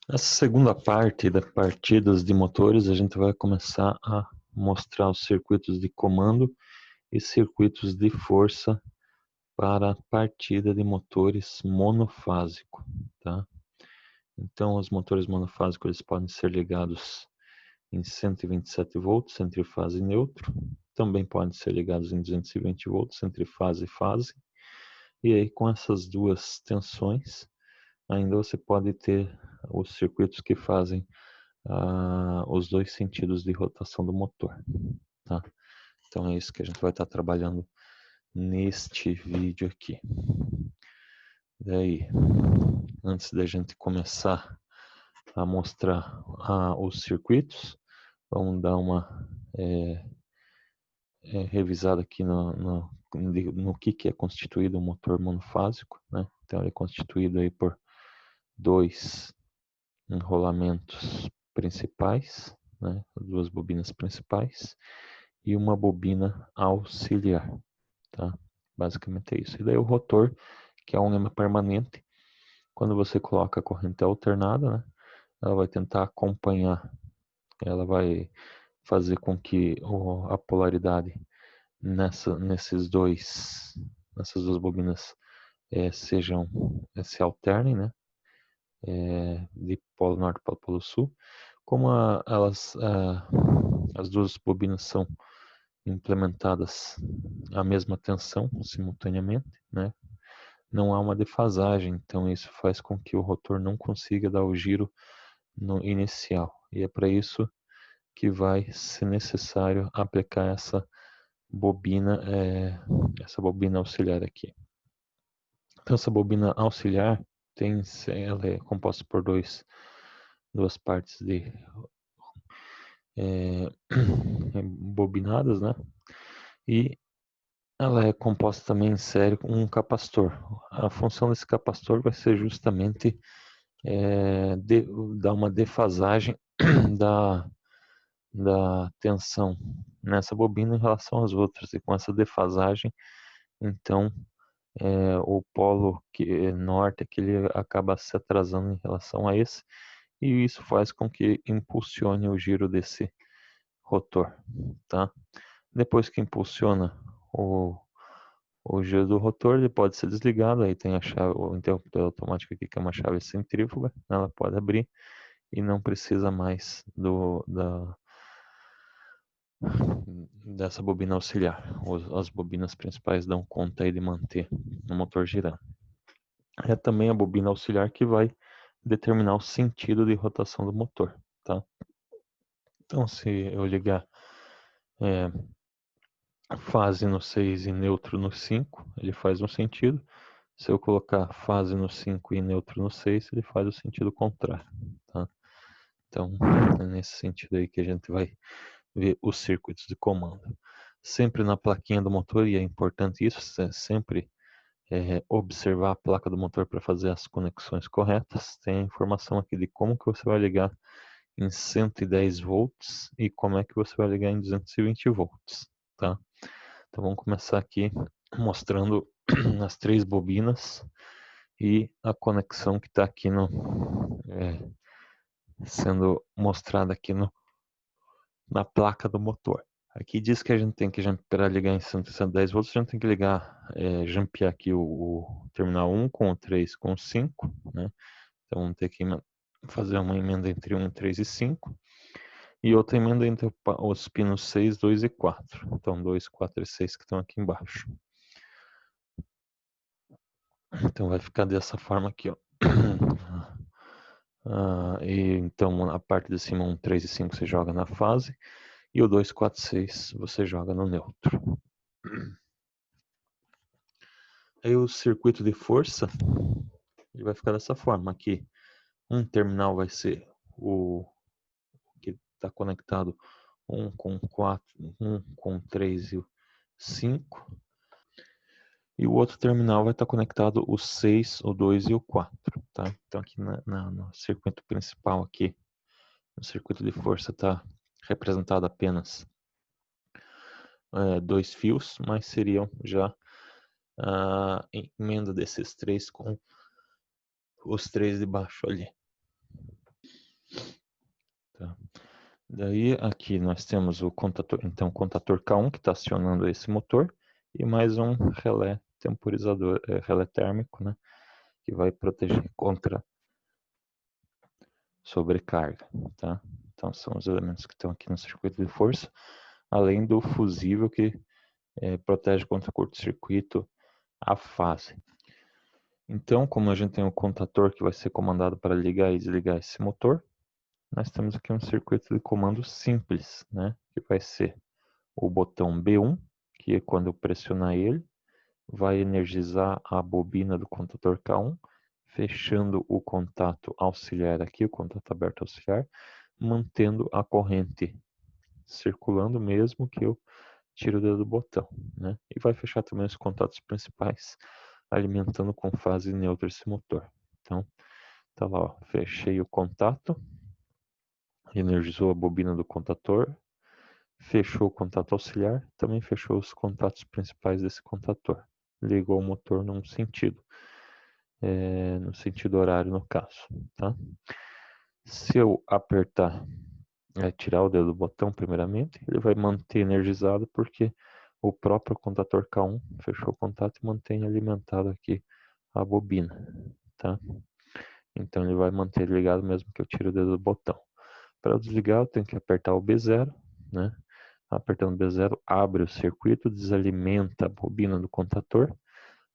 Essa segunda parte da partidas de motores, a gente vai começar a mostrar os circuitos de comando e circuitos de força para a partida de motores monofásico, tá? Então, os motores monofásicos eles podem ser ligados em 127 volts entre fase e neutro, também podem ser ligados em 220 volts entre fase e fase, e aí com essas duas tensões, ainda você pode ter os circuitos que fazem os dois sentidos de rotação do motor, tá? Então é isso que a gente vai estar trabalhando neste vídeo aqui. Daí, antes da gente começar a mostrar os circuitos, vamos dar uma revisada aqui no que é constituído um motor monofásico, né? Então ele é constituído aí por dois enrolamentos principais, né? Duas bobinas principais e uma bobina auxiliar, tá? Basicamente é isso. E daí o rotor, que é um lema permanente, quando você coloca a corrente alternada, né? Ela vai tentar acompanhar, ela vai fazer com que a polaridade nessas duas bobinas se alternem, né? De polo norte para polo sul. Como as duas bobinas são implementadas a mesma tensão simultaneamente, né? Não há uma defasagem, então isso faz com que o rotor não consiga dar o giro no inicial. E é para isso que vai ser necessário aplicar essa bobina auxiliar aqui. Então essa bobina auxiliar ela é composta por duas partes bobinadas, né? E ela é composta também em série com um capacitor. A função desse capacitor vai ser justamente dar uma defasagem da, da tensão nessa bobina em relação às outras. E com essa defasagem, então, o polo norte é que ele acaba se atrasando em relação a esse, e isso faz com que impulsione o giro desse rotor, tá? Depois que impulsiona o giro do rotor, ele pode ser desligado, aí tem o interruptor automático aqui, que é uma chave centrífuga, ela pode abrir e não precisa mais dessa bobina auxiliar. As bobinas principais dão conta aí de manter o motor girando. É também a bobina auxiliar que vai determinar o sentido de rotação do motor, tá? Então, se eu ligar fase no 6 e neutro no 5, ele faz um sentido. Se eu colocar fase no 5 e neutro no 6, ele faz o sentido contrário, tá? Então, é nesse sentido aí que a gente vai ver os circuitos de comando. Sempre na plaquinha do motor, e é importante isso, sempre observar a placa do motor para fazer as conexões corretas. Tem a informação aqui de como que você vai ligar em 110 volts e como é que você vai ligar em 220 volts, tá? Então vamos começar aqui mostrando as três bobinas e a conexão que está aqui sendo mostrada aqui na placa do motor. Aqui diz que a gente tem que, para ligar em 110 volts, a gente tem que ligar, jampear aqui o terminal 1 com o 3 com o 5, né? Então vamos ter que fazer uma emenda entre 1, 3 e 5. E outra emenda entre os pinos 6, 2 e 4. Então 2, 4 e 6 que estão aqui embaixo. Então vai ficar dessa forma aqui, ó. E então a parte de cima 1, 3 e 5 você joga na fase. E o 2, 4, 6 você joga no neutro. Aí o circuito de força ele vai ficar dessa forma. Aqui um terminal vai ser o que está conectado 1 com 4, 1 com 3 e o 5. E o outro terminal vai estar conectado o 6, o 2 e o 4. Tá? Então aqui no circuito principal aqui, no circuito de força está representado apenas dois fios, mas seriam já a emenda desses três com os três de baixo ali. Tá? Daí aqui nós temos o contator, então o contator K1 que está acionando esse motor e mais um relé temporizador, relé térmico, né, que vai proteger contra sobrecarga, tá? Então são os elementos que estão aqui no circuito de força, além do fusível que protege contra curto-circuito a fase. Então, como a gente tem um contator que vai ser comandado para ligar e desligar esse motor, nós temos aqui um circuito de comando simples, né? Que vai ser o botão B1, que é quando eu pressionar ele, vai energizar a bobina do contator K1, fechando o contato auxiliar aqui, o contato aberto auxiliar, mantendo a corrente circulando mesmo que eu tire o dedo do botão, né? E vai fechar também os contatos principais, alimentando com fase neutra esse motor. Então, tá lá, ó, fechei o contato, energizou a bobina do contator, fechou o contato auxiliar, também fechou os contatos principais desse contator. Ligou o motor num sentido, no sentido horário no caso, tá? Se eu apertar, tirar o dedo do botão primeiramente, ele vai manter energizado porque o próprio contator K1 fechou o contato e mantém alimentado aqui a bobina, tá? Então ele vai manter ligado mesmo que eu tire o dedo do botão. Para desligar eu tenho que apertar o B0, né? Apertando o B0 abre o circuito, desalimenta a bobina do contator,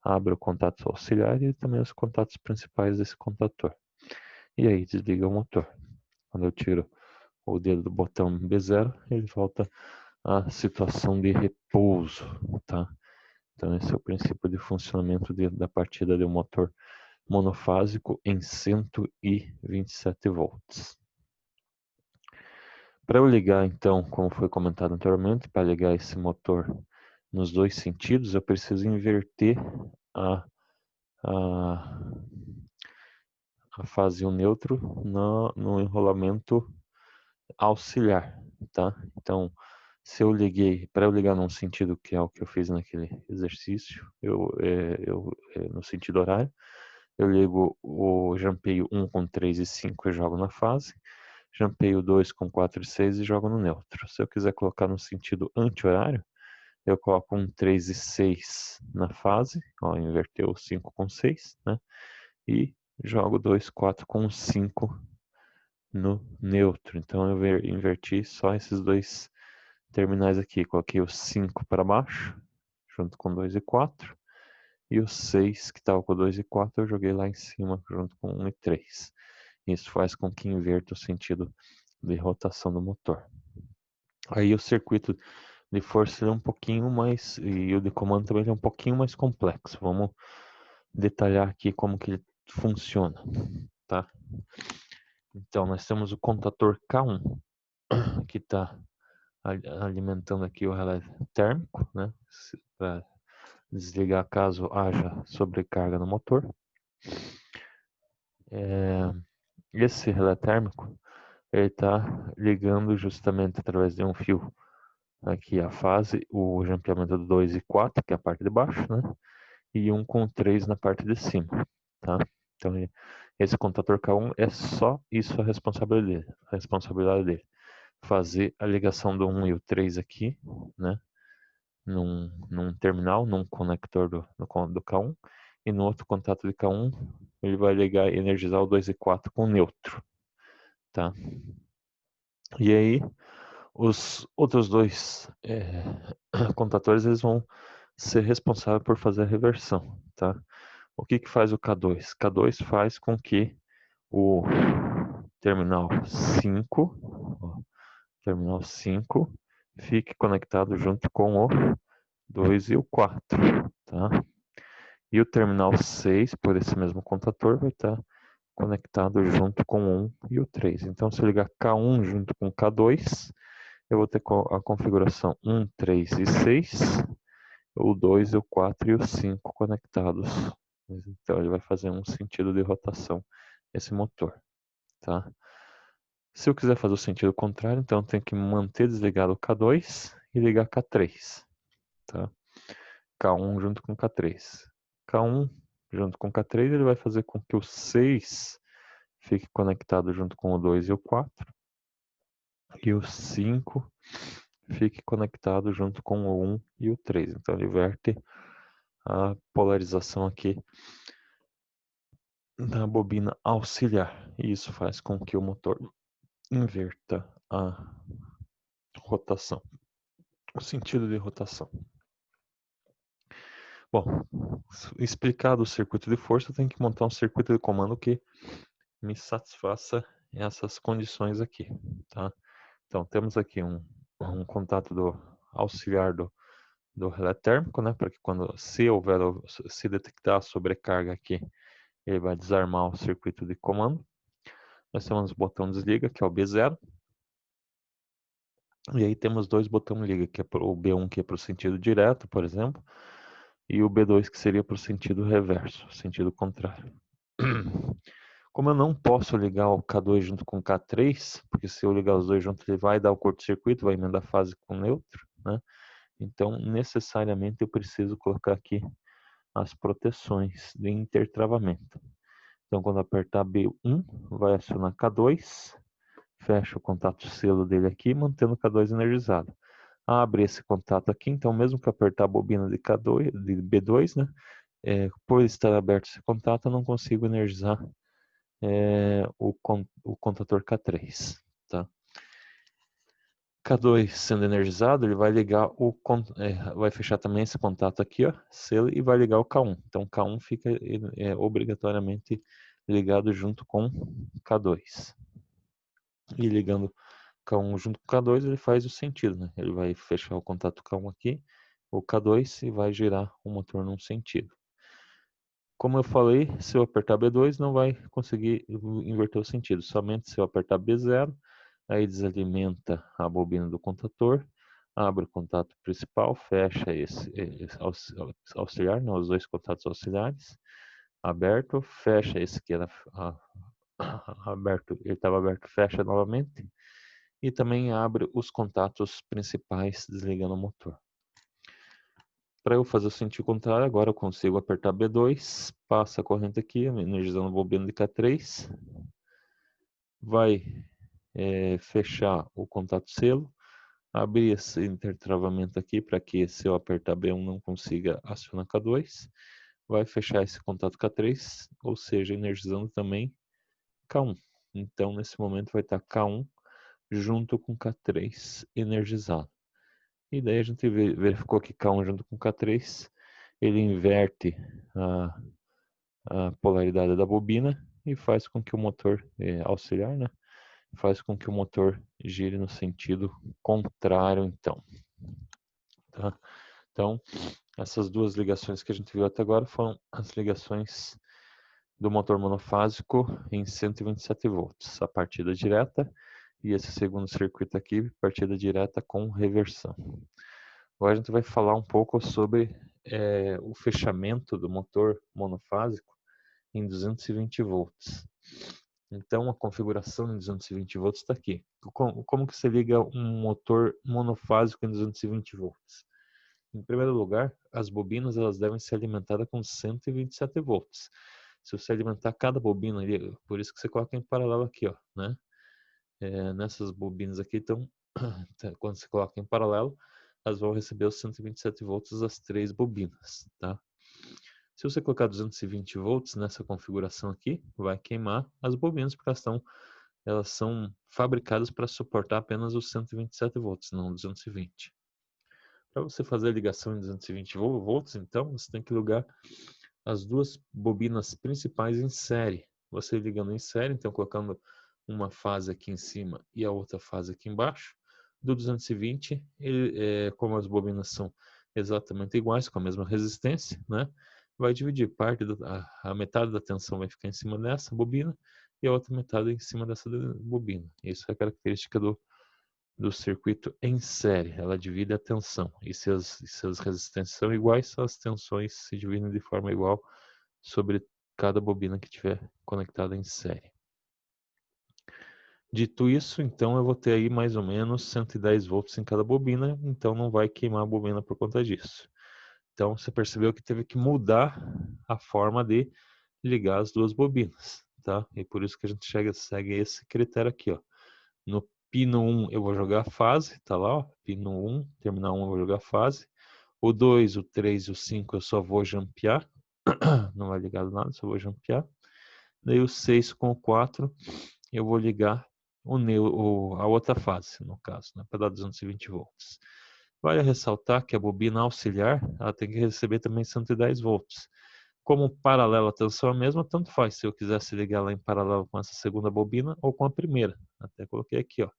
abre o contato auxiliar e também os contatos principais desse contator. E aí desliga o motor. Quando eu tiro o dedo do botão B0, ele volta à situação de repouso, tá? Então esse é o princípio de funcionamento da partida de um motor monofásico em 127 volts. Para eu ligar então, como foi comentado anteriormente, para ligar esse motor nos dois sentidos, eu preciso inverter a, a, a fase o neutro no enrolamento auxiliar, tá? Então, se eu liguei, para eu ligar num sentido que é o que eu fiz naquele exercício, no sentido horário, eu ligo o jampeio 1 com 3 e 5 e jogo na fase, jampeio 2 com 4 e 6 e jogo no neutro. Se eu quiser colocar no sentido anti-horário, eu coloco um 3 e 6 na fase, ó, inverteu o 5 com 6, né? E jogo 2, 4 com 5 no neutro. Então eu inverti só esses dois terminais aqui. Coloquei o 5 para baixo, junto com 2 e 4. E o 6, que estava com 2 e 4, eu joguei lá em cima, junto com 1 e 3. Isso faz com que inverta o sentido de rotação do motor. Aí o circuito de força é um pouquinho mais, e o de comando também é um pouquinho mais complexo. Vamos detalhar aqui como que ele funciona, tá? Então, nós temos o contator K1, que está alimentando aqui o relé térmico, né? Para desligar caso haja sobrecarga no motor. Esse relé térmico, ele está ligando justamente através de um fio aqui a fase, o jampeamento do 2 e 4, que é a parte de baixo, né? E 1 com 3 na parte de cima, tá? Então, esse contator K1 é só isso a responsabilidade dele. Fazer a ligação do 1 e o 3 aqui, né? Num terminal, num conector do K1, e no outro contato de K1 ele vai ligar e energizar o 2 e 4 com neutro, tá? E aí os outros dois contatores eles vão ser responsáveis por fazer a reversão, tá? O que faz o K2? K2 faz com que o terminal 5, terminal 5 fique conectado junto com o 2 e o 4, tá? E o terminal 6, por esse mesmo contator, vai estar conectado junto com o 1 e o 3. Então, se eu ligar K1 junto com K2, eu vou ter a configuração 1, 3 e 6, o 2, o 4 e o 5 conectados. Então, ele vai fazer um sentido de rotação, esse motor, tá? Se eu quiser fazer o sentido contrário, então eu tenho que manter desligado o K2 e ligar K3, tá? K1 junto com K3. K1 junto com K3, ele vai fazer com que o 6 fique conectado junto com o 2 e o 4. E o 5 fique conectado junto com o 1 e o 3. Então ele inverte a polarização aqui da bobina auxiliar. E isso faz com que o motor inverta a rotação, o sentido de rotação. Bom, explicado o circuito de força, eu tenho que montar um circuito de comando que me satisfaça essas condições aqui, tá? Então temos aqui um contato do auxiliar do relé térmico, né? Para que se detectar a sobrecarga aqui, ele vai desarmar o circuito de comando. Nós temos o botão desliga, que é o B0. E aí temos dois botões liga, que é o B1 que é para o sentido direto, por exemplo, e o B2 que seria para o sentido reverso, sentido contrário. Como eu não posso ligar o K2 junto com o K3, porque se eu ligar os dois juntos ele vai dar o curto-circuito, vai emendar a fase com neutro, né? Então necessariamente eu preciso colocar aqui as proteções de intertravamento. Então quando apertar B1 vai acionar K2, fecha o contato selo dele aqui, mantendo o K2 energizado. Abre esse contato aqui, então mesmo que eu apertar a bobina de K2, de B2, né, por estar aberto esse contato, eu não consigo energizar o contator K3, tá? K2 sendo energizado, ele vai ligar vai fechar também esse contato aqui, ó, selo, e vai ligar o K1. Então K1 fica obrigatoriamente ligado junto com K2. E ligando K1 junto com K2, ele faz o sentido, né? Ele vai fechar o contato K1 aqui, o K2, e vai girar o motor num sentido. Como eu falei, se eu apertar B2 não vai conseguir inverter o sentido, somente se eu apertar B0, aí desalimenta a bobina do contator, abre o contato principal, fecha esse auxiliar, não, os dois contatos auxiliares, aberto, fecha esse que era aberto, ele estava aberto, fecha novamente, e também abre os contatos principais desligando o motor. Para eu fazer o sentido contrário, agora eu consigo apertar B2, passa a corrente aqui, energizando a bobina de K3, vai fechar o contato selo, abrir esse intertravamento aqui para que se eu apertar B1 não consiga acionar K2, vai fechar esse contato K3, ou seja, energizando também K1. Então nesse momento vai estar K1 junto com K3 energizado. E daí a gente verificou que K1 junto com K3, ele inverte a polaridade da bobina e faz com que o motor auxiliar, né, faz com que o motor gire no sentido contrário, então. Tá? Então, essas duas ligações que a gente viu até agora foram as ligações do motor monofásico em 127 volts, a partida direta, e esse segundo circuito aqui, partida direta com reversão. Agora a gente vai falar um pouco sobre o fechamento do motor monofásico em 220 volts. Então a configuração em 220 volts está aqui. Como que você liga um motor monofásico em 220 volts? Em primeiro lugar, as bobinas elas devem ser alimentadas com 127 volts. Se você alimentar cada bobina ali, por isso que você coloca em paralelo aqui, ó, né? Nessas bobinas aqui, então, quando você coloca em paralelo, elas vão receber os 127 volts das três bobinas, tá? Se você colocar 220 volts nessa configuração aqui, vai queimar as bobinas, porque elas são fabricadas para suportar apenas os 127 volts, não 220. Para você fazer a ligação em 220 volts, então, você tem que ligar as duas bobinas principais em série. Você ligando em série, então colocando uma fase aqui em cima e a outra fase aqui embaixo. Do 220, como as bobinas são exatamente iguais, com a mesma resistência, né? Vai dividir a metade da tensão vai ficar em cima dessa bobina e a outra metade em cima dessa bobina. Isso é a característica do circuito em série, ela divide a tensão. E se as resistências são iguais, as tensões se dividem de forma igual sobre cada bobina que estiver conectada em série. Dito isso, então eu vou ter aí mais ou menos 110 volts em cada bobina, então não vai queimar a bobina por conta disso. Então você percebeu que teve que mudar a forma de ligar as duas bobinas. tá? E por isso que a gente segue esse critério aqui, ó. No pino 1 eu vou jogar a fase, tá lá, ó. Pino 1, terminal 1 eu vou jogar a fase. O 2, o 3 e o 5 eu só vou jampear. Não vai ligar nada, só vou jampear. Daí o 6 com o 4 eu vou ligar a outra fase, no caso, né, para dar 220 volts. Vale ressaltar que a bobina auxiliar ela tem que receber também 110 volts. Como paralela a tensão é a mesma, tanto faz se eu quisesse ligar ela em paralelo com essa segunda bobina ou com a primeira. Até coloquei aqui, ó.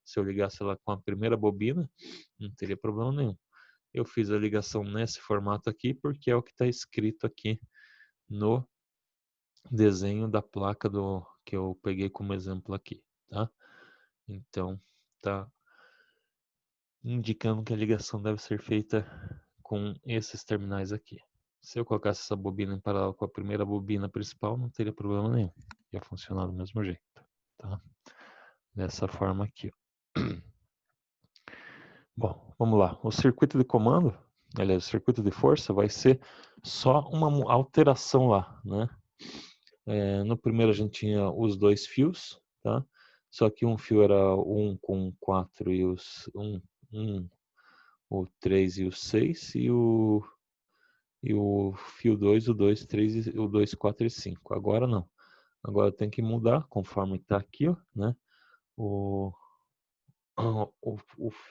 Se eu ligasse ela com a primeira bobina, não teria problema nenhum. Eu fiz a ligação nesse formato aqui porque é o que está escrito aqui no desenho da placa que eu peguei como exemplo aqui, tá? Então, tá indicando que a ligação deve ser feita com esses terminais aqui. Se eu colocasse essa bobina em paralelo com a primeira bobina principal, não teria problema nenhum. Ia funcionar do mesmo jeito, tá? Dessa forma aqui, ó. Bom, vamos lá. O circuito de comando, aliás, o circuito de força vai ser só uma alteração lá, né? No primeiro a gente tinha os dois fios, tá? Só que um fio era um com 4 e o 3 e o 6 e o fio 2, o 2, 3 e o 2, 4 e 5. Agora não. Agora tem que mudar conforme está aqui, ó, né? O,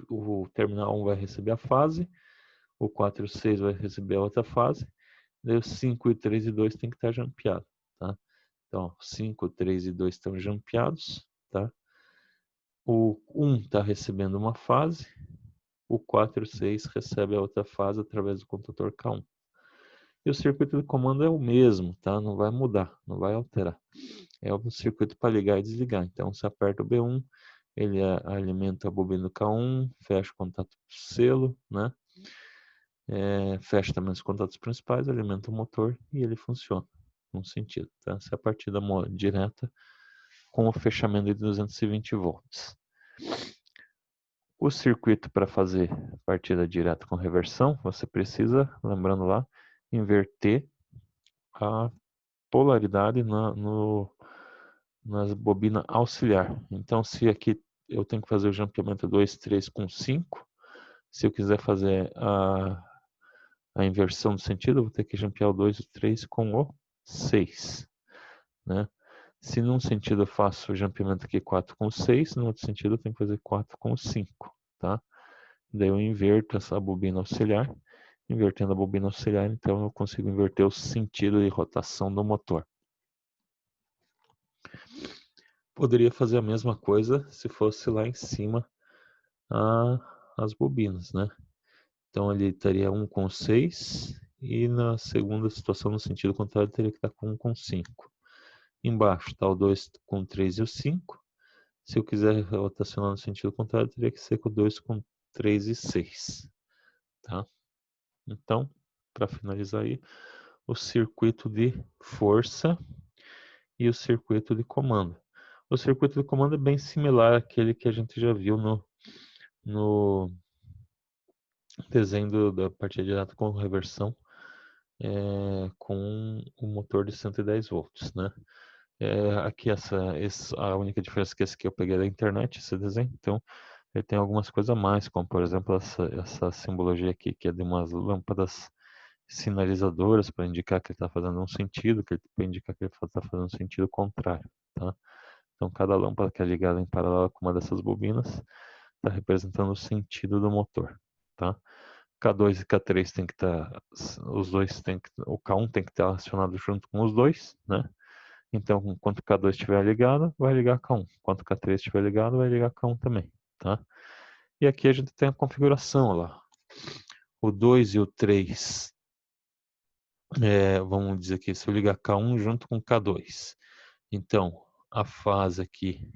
o terminal 1 vai receber a fase, o 4 e o 6 vai receber a outra fase, daí o 5 e 3 e 2 tem que estar jampeado, tá? Então, 5, 3 e 2 estão jampeados, tá? O 1 está recebendo uma fase, o 4 e o 6 recebe a outra fase através do contator K1. E o circuito de comando é o mesmo, tá? Não vai mudar, não vai alterar. É o circuito para ligar e desligar. Então, você aperta o B1, ele alimenta a bobina do K1, fecha o contato selo, né? Fecha também os contatos principais, alimenta o motor e ele funciona num sentido, tá? Essa é a partida direta com o fechamento de 220 volts. O circuito para fazer partida direta com reversão, você precisa, lembrando lá, inverter a polaridade nas bobinas auxiliar. Então, se aqui eu tenho que fazer o jampeamento 2, 3 com 5, se eu quiser fazer a inversão do sentido, eu vou ter que jampear o 2 e o 3 com o 6, né? Se num sentido eu faço o jampeamento aqui 4 com 6, no outro sentido eu tenho que fazer 4 com 5, tá? Daí eu inverto essa bobina auxiliar. Invertendo a bobina auxiliar, então eu consigo inverter o sentido de rotação do motor. Poderia fazer a mesma coisa se fosse lá em cima as bobinas, né? Então ele teria 1 com 6 e na segunda situação, no sentido contrário, teria que estar com 1 com 5. Embaixo está o 2 com 3 e o 5. Se eu quiser rotacionar no sentido contrário, teria que ser com o 2 com 3 e 6. Tá? Então, para finalizar aí, o circuito de força e o circuito de comando. O circuito de comando é bem similar àquele que a gente já viu no desenho da partida direta com reversão com o motor de 110 volts, né? Aqui a única diferença é que esse aqui eu peguei da internet, esse desenho, então ele tem algumas coisas a mais, como por exemplo essa simbologia aqui, que é de umas lâmpadas sinalizadoras para indicar que ele está fazendo um sentido, para indicar que ele está fazendo um sentido contrário, tá? Então cada lâmpada que é ligada em paralelo com uma dessas bobinas está representando o sentido do motor, tá? K2 e K3 tem que estar, os dois tem que, o K1 tem que estar acionado junto com os dois, né? Então, enquanto o K2 estiver ligado, vai ligar K1. Enquanto o K3 estiver ligado, vai ligar K1 também, tá? E aqui a gente tem a configuração lá. O 2 e o 3, vamos dizer aqui, se eu ligar K1 junto com K2. Então, a fase aqui,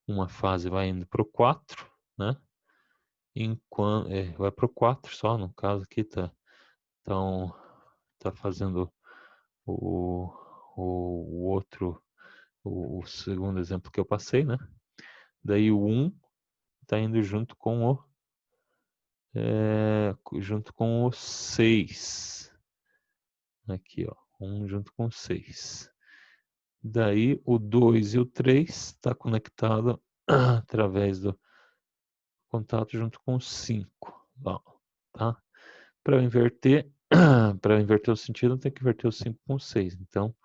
uma fase vai indo para o 4, né? Enquanto, vai para o 4 só, no caso aqui tá. Então, tá fazendo o outro, o segundo exemplo que eu passei, né? Daí o 1 está indo junto com o 6. Aqui, ó. 1 junto com o 6. Daí o 2 e o 3 está conectado através do contato junto com o 5. Tá? Para inverter, para inverter o sentido, tem que inverter o 5 com o 6. Então,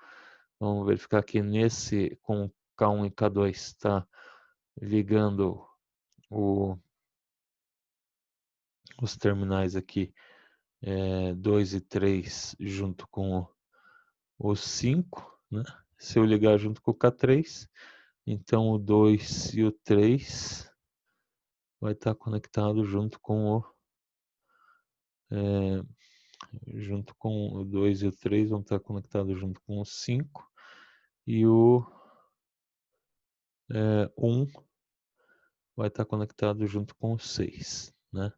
vamos verificar que nesse, com K1 e K2 está ligando os terminais aqui 2 e 3 junto com o 5, né? Se eu ligar junto com o K3, então o 2 e o 3 vai estar conectado junto com o 2 e o 3 vão estar conectados junto com o 5 e o 1 vai estar conectado junto com o 6, né?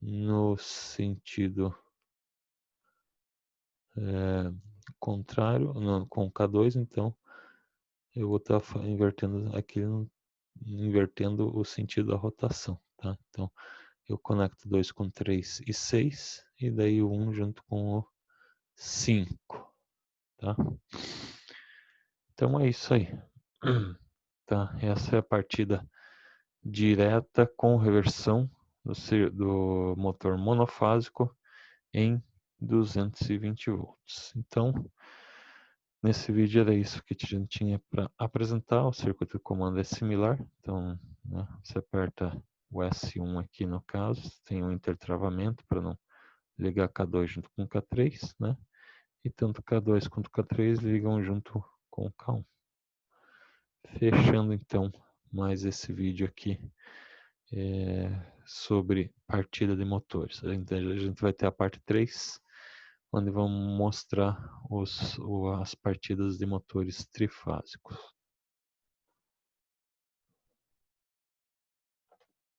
No sentido contrário, com o K2, então eu vou estar invertendo aqui, invertendo o sentido da rotação, tá? Então eu conecto 2 com 3 e 6 e daí o 1 junto com o 5, tá? Então é isso aí. Tá? Essa é a partida direta com reversão do motor monofásico em 220 volts. Então, nesse vídeo era isso que a gente tinha para apresentar. O circuito de comando é similar. Então, né, você aperta o S1 aqui no caso, tem um intertravamento para não ligar K2 junto com K3, né? E tanto K2 quanto K3 ligam junto com o K1. Fechando então mais esse vídeo aqui sobre partida de motores. Então, a gente vai ter a parte 3, onde vamos mostrar as partidas de motores trifásicos.